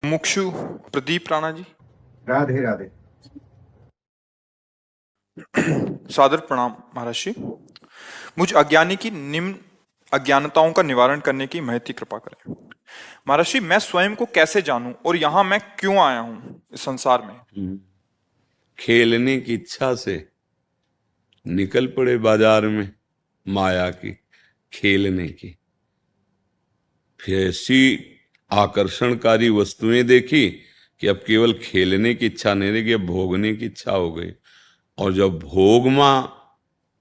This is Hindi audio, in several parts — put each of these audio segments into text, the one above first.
मुक्षु प्रदीप राणा जी, राधे राधे। सादर प्रणाम महर्षि। मुझ अज्ञानी की निम्न अज्ञानताओं का निवारण करने की महती कृपा करें। महर्षि, मैं स्वयं को कैसे जानूं और यहाँ मैं क्यों आया हूँ इस संसार में? खेलने की इच्छा से निकल पड़े बाजार में, माया की खेलने की। फिर ऐसी आकर्षणकारी वस्तुएं देखी कि अब केवल खेलने की इच्छा नहीं रही, अब भोगने की इच्छा हो गई। और जब भोग में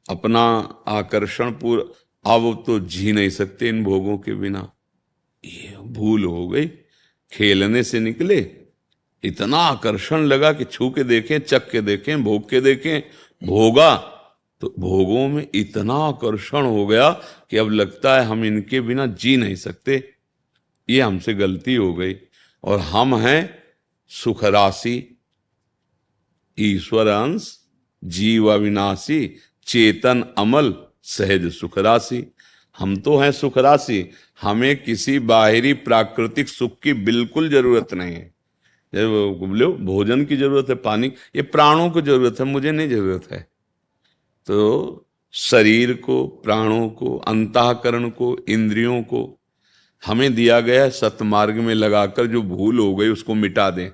अपना आकर्षण पूरा, अब तो जी नहीं सकते इन भोगों के बिना, ये भूल हो गई। खेलने से निकले, इतना आकर्षण लगा कि छू के देखें, चख के देखें, भोग के देखें। भोगा तो भोगों में इतना आकर्षण हो गया कि अब लगता है हम इनके बिना जी नहीं सकते। ये हमसे गलती हो गई। और हम हैं सुख राशि, ईश्वर अंश, जीव अविनाशी, चेतन अमल, सहज सुख राशि। हम तो हैं सुख राशि, हमें किसी बाहरी प्राकृतिक सुख की बिल्कुल जरूरत नहीं है। जब बोलो भोजन की जरूरत है, पानी, ये प्राणों को जरूरत है, मुझे नहीं जरूरत है। तो शरीर को, प्राणों को, अंतःकरण को, इंद्रियों को हमें दिया गया है सतमार्ग में लगाकर। जो भूल हो गई उसको मिटा दें।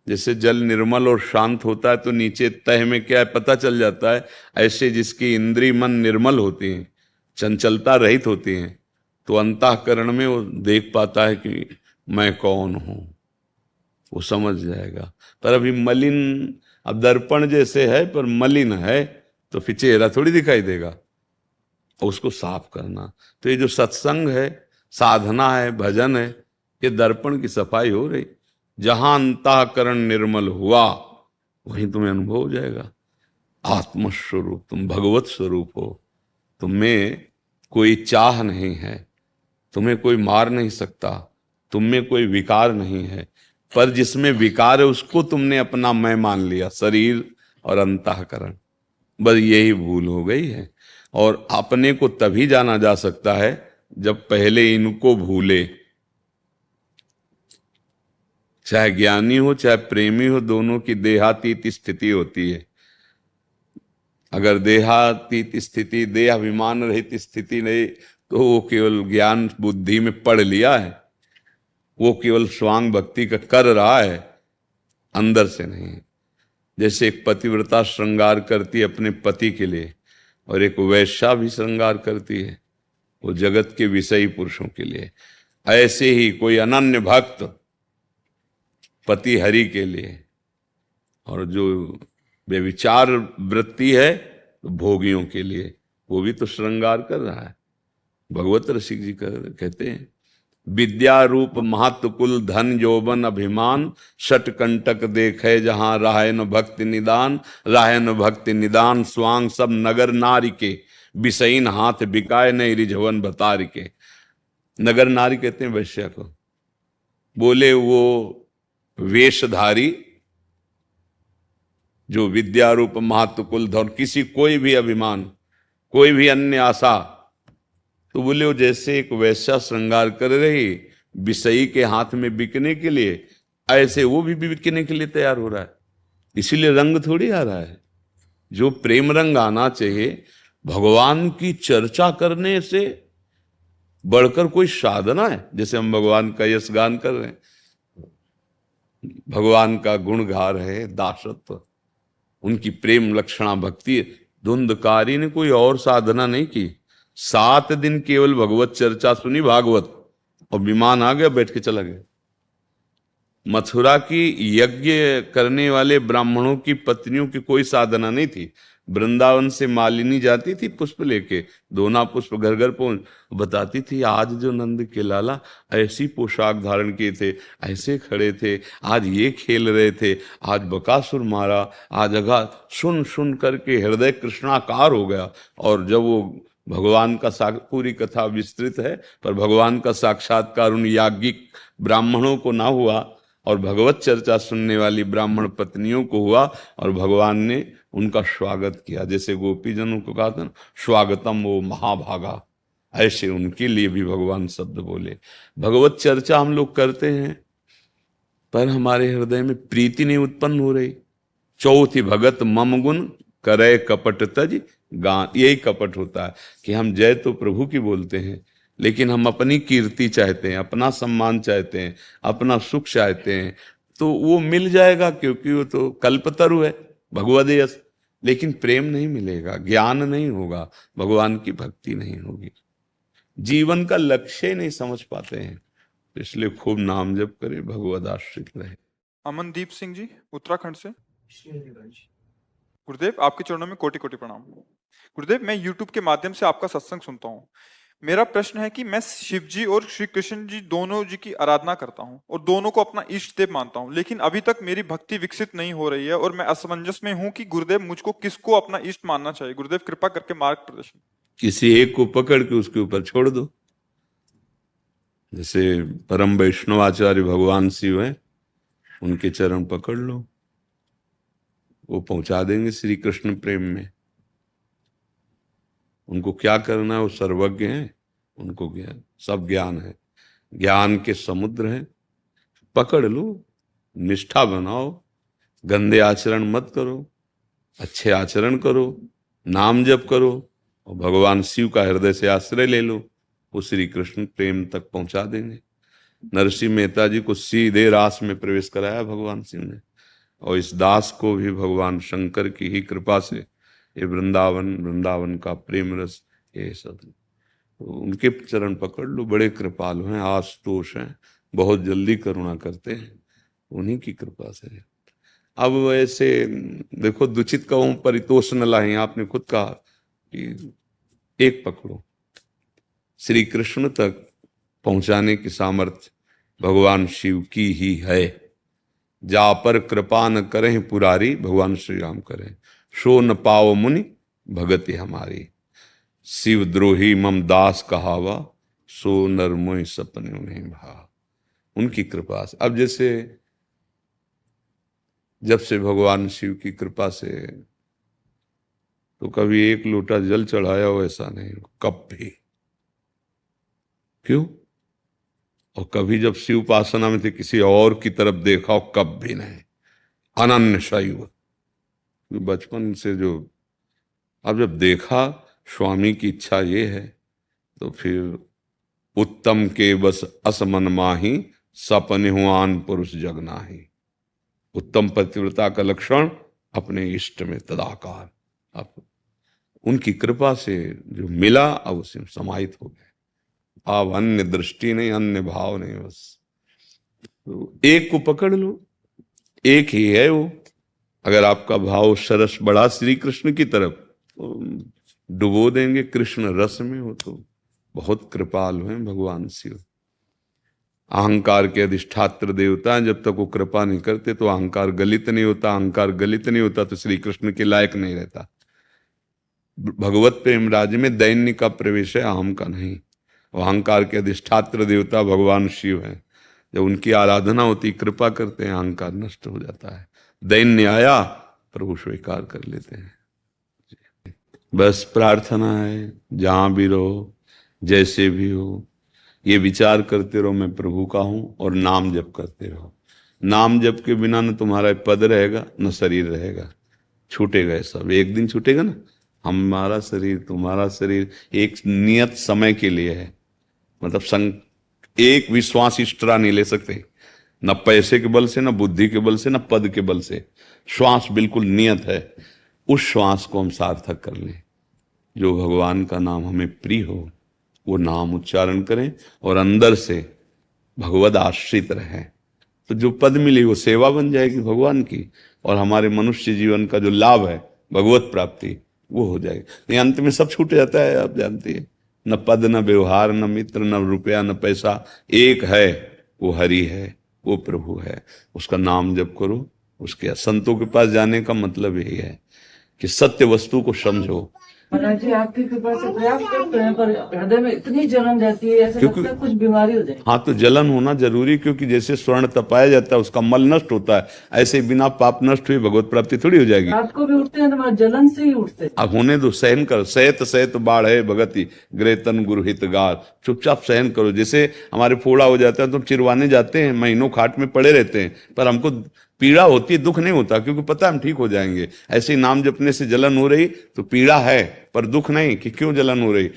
जैसे जल निर्मल और शांत होता है तो नीचे तह में क्या है पता चल जाता है, ऐसे जिसकी इंद्रिय मन निर्मल होती हैं, चंचलता रहित होती हैं, तो अंतःकरण में वो देख पाता है कि मैं कौन हूं, वो समझ जाएगा। पर अभी मलिन, अब दर्पण जैसे है पर मलिन है, तो फिर चेहरा थोड़ी दिखाई देगा। उसको साफ करना, तो ये जो सत्संग है, साधना है, भजन है, ये दर्पण की सफाई हो रही। जहां अंतःकरण निर्मल हुआ वहीं तुम्हें अनुभव हो जाएगा आत्मस्वरूप, तुम भगवत स्वरूप हो। तुम्हें कोई चाह नहीं है, तुम्हें कोई मार नहीं सकता, तुम में कोई विकार नहीं है। पर जिसमें विकार है उसको तुमने अपना मैं मान लिया, शरीर और अंतःकरण। बस यही भूल हो गई है। और अपने को तभी जाना जा सकता है जब पहले इनको भूले। चाहे ज्ञानी हो चाहे प्रेमी हो, दोनों की देहातीत स्थिति होती है। अगर देहातीत स्थिति, देहाभिमान रहित स्थिति नहीं, तो वो केवल ज्ञान बुद्धि में पढ़ लिया है, वो केवल स्वांग भक्ति का कर रहा है, अंदर से नहीं। जैसे एक पतिव्रता श्रृंगार करती है अपने पति के लिए, और एक वैश्या भी श्रृंगार करती है वो जगत के विषयी पुरुषों के लिए, ऐसे ही कोई अनन्य भक्त पति हरि के लिए। और जो व्यभिचार वृत्ति है तो भोगियों के लिए, वो भी तो श्रृंगार कर रहा है। भगवत रसिक जी कहते हैं, विद्या रूप महत्व कुल धन यौवन अभिमान, षट कंटक देखे जहां राहे न भक्ति निदान। राहे न भक्ति निदान स्वांग सब नगर नारी के, विषयीन हाथ बिकाए नहीं रिझवन बतार के। नगर नारी कहते हैं वैश्या को। बोले वो वेशधारी जो विद्या रूप महत्व कुल धन, किसी कोई भी अभिमान, कोई भी अन्य आशा, तो बोले वो जैसे एक वैश्या श्रृंगार कर रही विषयी के हाथ में बिकने के लिए, ऐसे वो भी बिकने के लिए तैयार हो रहा है। इसीलिए रंग थोड़ी आ रहा है। जो प्रेम रंग आना चाहिए, भगवान की चर्चा करने से बढ़कर कोई साधना है। जैसे हम भगवान का यश गान कर रहे हैं, भगवान का गुण गा रहे हैं, दासत्व, उनकी प्रेम लक्षणा भक्ति। धुंधकारी ने कोई और साधना नहीं की, 7 दिन केवल भगवत चर्चा सुनी, भागवत, और विमान आ गया, बैठ के चला गया। मथुरा की यज्ञ करने वाले ब्राह्मणों की पत्नियों की कोई साधना नहीं थी। वृंदावन से मालिनी जाती थी पुष्प लेके, दोना पुष्प घर घर पहुंच बताती थी, आज जो नंद के लाला ऐसी पोशाक धारण किए थे, ऐसे खड़े थे, आज ये खेल रहे थे, आज बकासुर मारा, आज अगा, सुन सुन करके हृदय कृष्णाकार हो गया। और जब वो भगवान का पूरी कथा विस्तृत है, पर भगवान का साक्षात्कार उन याज्ञिक ब्राह्मणों को ना हुआ, और भगवत चर्चा सुनने वाली ब्राह्मण पत्नियों को हुआ, और भगवान ने उनका स्वागत किया। जैसे गोपीजनों को कहा था ना, स्वागतम वो महाभागा, ऐसे उनके लिए भी भगवान शब्द बोले। भगवत चर्चा हम लोग करते हैं, पर हमारे हृदय में प्रीति नहीं उत्पन्न हो रही। चौथी भगत मम गुण करे कपट तज गान, यही कपट होता है कि हम जय तो प्रभु की बोलते हैं, लेकिन हम अपनी कीर्ति चाहते हैं, अपना सम्मान चाहते हैं, अपना सुख चाहते हैं। तो वो मिल जाएगा क्योंकि वो तो कल्पतरु है, भगवदेयस, लेकिन प्रेम नहीं मिलेगा, ज्ञान नहीं होगा, भगवान की भक्ति नहीं होगी, जीवन का लक्ष्य ही नहीं समझ पाते हैं। इसलिए खूब नाम जप करे, भगवद आश्रित रहे। अमनदीप सिंह जी उत्तराखंड से। गुरुदेव आपके चरणों में कोटि कोटि प्रणाम। गुरुदेव मैं YouTube के माध्यम से आपका सत्संग सुनता हूँ। मेरा प्रश्न है कि मैं शिव जी और श्री कृष्ण जी दोनों जी की आराधना करता हूँ और दोनों को अपना इष्ट देव मानता हूँ, लेकिन अभी तक मेरी भक्ति विकसित नहीं हो रही है और मैं असमंजस में हूँ कि गुरुदेव मुझको किसको अपना इष्ट मानना चाहिए। गुरुदेव कृपा करके मार्गदर्शन। किसी एक को पकड़ के उसके ऊपर छोड़ दो। जैसे परम वैष्णवाचार्य भगवान शिव हैं, उनके चरण पकड़ लो, वो पहुंचा देंगे श्री कृष्ण प्रेम में। उनको क्या करना है, वो सर्वज्ञ हैं, उनको ज्ञान, सब ज्ञान है, ज्ञान के समुद्र हैं। पकड़ लो, निष्ठा बनाओ, गंदे आचरण मत करो, अच्छे आचरण करो, नाम जप करो और भगवान शिव का हृदय से आश्रय ले लो, वो श्री कृष्ण प्रेम तक पहुंचा देंगे। नरसिंह मेहता जी को सीधे रास में प्रवेश कराया भगवान शिव ने, और इस दास को भी भगवान शंकर की ही कृपा से ये वृंदावन का प्रेम रस, ये सब तो उनके चरण पकड़ लो। बड़े कृपालु हैं, आशुतोष हैं, बहुत जल्दी करुणा करते हैं, उन्हीं की कृपा से। अब वैसे देखो, दुचित कहूं परितोष न लाएं, आपने खुद कहा कि एक पकड़ो, श्री कृष्ण तक पहुंचाने की सामर्थ्य भगवान शिव की ही है। जा पर कृपा न करें पुरारी, भगवान श्री राम करें, सो न पाओ मुनि भगति हमारी। शिव द्रोही मम दास कहावा, सो नर मोहि सपने उन्हें भा। उनकी कृपा से। अब जैसे जब से भगवान शिव की कृपा से, तो कभी एक लोटा जल चढ़ाया हो ऐसा नहीं, कब भी। क्यों? और कभी जब शिव उपासना में थे किसी और की तरफ देखा हो, कब भी नहीं, अनन्य शैव। बचपन से जो, अब जब देखा स्वामी की इच्छा ये है, तो फिर उत्तम के बस असमन माही, सपने हुआन पुरुष जगनाही। उत्तम पतिव्रता का लक्षण अपने इष्ट में तदाकार। अब उनकी कृपा से जो मिला, अब उसमें समाहित हो गए। अब अन्य दृष्टि नहीं, अन्य भाव नहीं, बस तो एक को पकड़ लो, एक ही है वो। अगर आपका भाव सरस बढ़ा श्री कृष्ण की तरफ, तो डुबो देंगे कृष्ण रस में। हो तो बहुत कृपालु हैं भगवान शिव। अहंकार के अधिष्ठात्र देवता हैं, जब तक वो कृपा नहीं करते तो अहंकार गलित नहीं होता। अहंकार गलित नहीं होता तो श्री कृष्ण के लायक नहीं रहता। भगवत प्रेम राज्य में दैन्य का प्रवेश है, अहम का नहीं। अहंकार के अधिष्ठात्र देवता भगवान शिव हैं। जब उनकी आराधना होती, कृपा करते हैं, अहंकार नष्ट हो जाता है। दैन्य आया, प्रभु स्वीकार कर लेते हैं। बस प्रार्थना है, जहां भी रहो, जैसे भी हो, ये विचार करते रहो मैं प्रभु का हूं, और नाम जप करते रहो। नाम जप के बिना न तुम्हारा पद रहेगा, न शरीर रहेगा, छूटेगा ये सब। एक दिन छूटेगा ना। हमारा शरीर, तुम्हारा शरीर एक नियत समय के लिए है। मतलब एक विश्वास एक्स्ट्रा नहीं ले सकते, न पैसे के बल से, न बुद्धि के बल से, न पद के बल से। श्वास बिल्कुल नियत है। उस श्वास को हम सार्थक कर लें। जो भगवान का नाम हमें प्रिय हो, वो नाम उच्चारण करें और अंदर से भगवद आश्रित रहें। तो जो पद मिली वो सेवा बन जाएगी भगवान की, और हमारे मनुष्य जीवन का जो लाभ है भगवत प्राप्ति, वो हो जाएगी। नहीं, अंत में सब छूट जाता है, आप जानते हैं। न पद, न व्यवहार, न मित्र, न रुपया, न पैसा। एक है, वो हरि है, वो प्रभु है। उसका नाम जप करो। उसके संतों के पास जाने का मतलब यही है कि सत्य वस्तु को समझो। महाराज जी आपकी कृपा से प्रयास करते हैं, पर हृदय में इतनी जलन रहती है, ऐसा क्योंकि- लगता है कुछ बीमारी हो जाए। हाँ, तो जलन होना जरूरी, क्योंकि जैसे स्वर्ण तपाया जाता है उसका मल नष्ट होता है, ऐसे ही बिना पाप नष्ट हुए भगवत प्राप्ति थोड़ी हो जाएगी। रात को भी उठते हैं तो महाराज जलन से ही उठते हैं। अब होने दो, सहन करो। सहत सहत बाढ़ है भगति, ग्रेतन गुरु हितगार। चुपचाप सहन करो। जैसे हमारे फोड़ा हो जाता है तो हम चिरवाने जाते हैं, महीनों खाट में पड़े रहते हैं, पर हमको पीड़ा होती है, दुख नहीं होता, क्योंकि पता है हम ठीक हो जाएंगे। ऐसे ही नाम जपने से जलन हो रही तो पीड़ा है, पर दुख नहीं कि क्यों जलन हो रही।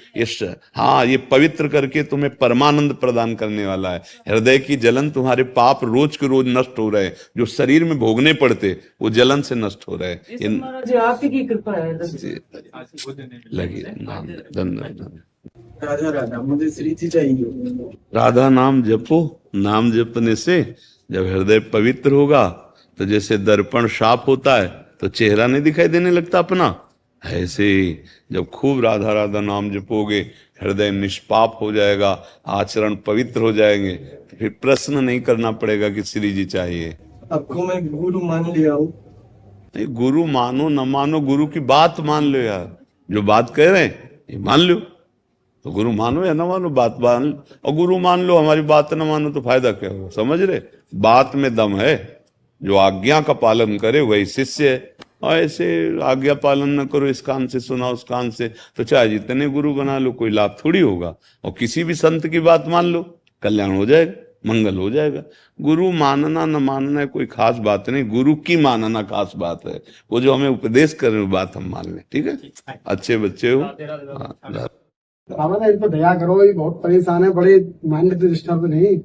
हाँ, ये पवित्र करके तुम्हें परमानंद प्रदान करने वाला है। हृदय की जलन, तुम्हारे पाप रोज के रोज नष्ट हो रहे हैं, जो शरीर में भोगने पड़ते वो जलन से नष्ट हो रहे हैं। इस महाराज जी आपकी की कृपा है। लगी नाम धन्यवाद। राधा राधा मुझे श्री जी चाहिए। राधा नाम जपो। नाम जपने से जब हृदय पवित्र होगा तो जैसे दर्पण साफ होता है तो चेहरा नहीं दिखाई देने लगता अपना, ऐसे ही जब खूब राधा राधा नाम जपोगे हृदय निष्पाप हो जाएगा, आचरण पवित्र हो जाएंगे, तो फिर प्रश्न नहीं करना पड़ेगा कि श्री जी चाहिए। आपको मैं गुरु मान लिया हूँ। नहीं, गुरु मानो न मानो, गुरु की बात मान लो यार। जो बात कह रहे हैं ये मान लो, तो गुरु मानो या ना मानो, बात मान लो। और गुरु मान लो, हमारी बात ना मानो तो फायदा क्या होगा? समझ रहे, बात में दम है। जो आज्ञा का पालन करे वही शिष्य है, और ऐसे आज्ञा पालन न करो, इस कान से सुना उस कान से, तो चाहे जितने गुरु बना लो कोई लाभ थोड़ी होगा। और किसी भी संत की बात मान लो, कल्याण हो जाएगा, मंगल हो जाएगा। गुरु मानना न मानना है कोई खास बात नहीं, गुरु की मानना खास बात है। वो जो हमें उपदेश कर रहे हो बात हम मान लें, ठीक है? अच्छे बच्चे हो। हाँ, बाबा ने इन पर दया करो, ये बहुत परेशान है, बड़े माइंड डिस्टर्ब नहीं।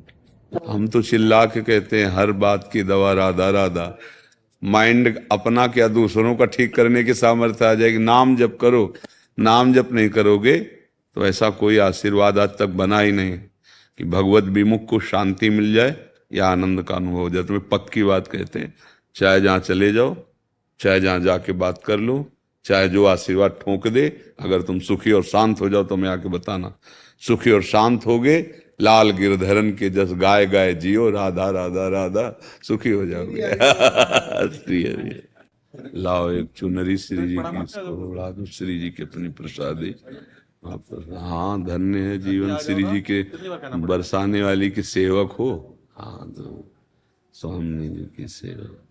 हम तो चिल्ला के कहते हैं हर बात की दवा राधा राधा। माइंड अपना क्या दूसरों का ठीक करने की सामर्थ्य आ जाएगी। नाम जप करो। नाम जप नहीं करोगे तो ऐसा कोई आशीर्वाद आज तक बना ही नहीं कि भगवत विमुख को शांति मिल जाए या आनंद का अनुभव हो जाए। तुम्हें पक्की बात कहते हैं, चाहे जहाँ चले जाओ, चाहे जहाँ जाके बात कर लो, चाहे जो आशीर्वाद ठोक दे, अगर तुम सुखी और शांत हो जाओ तो मैं आके बताना। सुखी और शांत होगे, लाल गिरधरन के जस गाय गाय जियो, राधा राधा राधा, सुखी हो जाओगे। श्री हरि। लाओ एक चुनरी श्री जी की, इसको उड़ा दो श्री जी के अपनी प्रसादी। हाँ, धन्य है जीवन, श्री जी के बरसाने वाली की सेवक हो। हाँ, तो स्वामी जी की सेवक।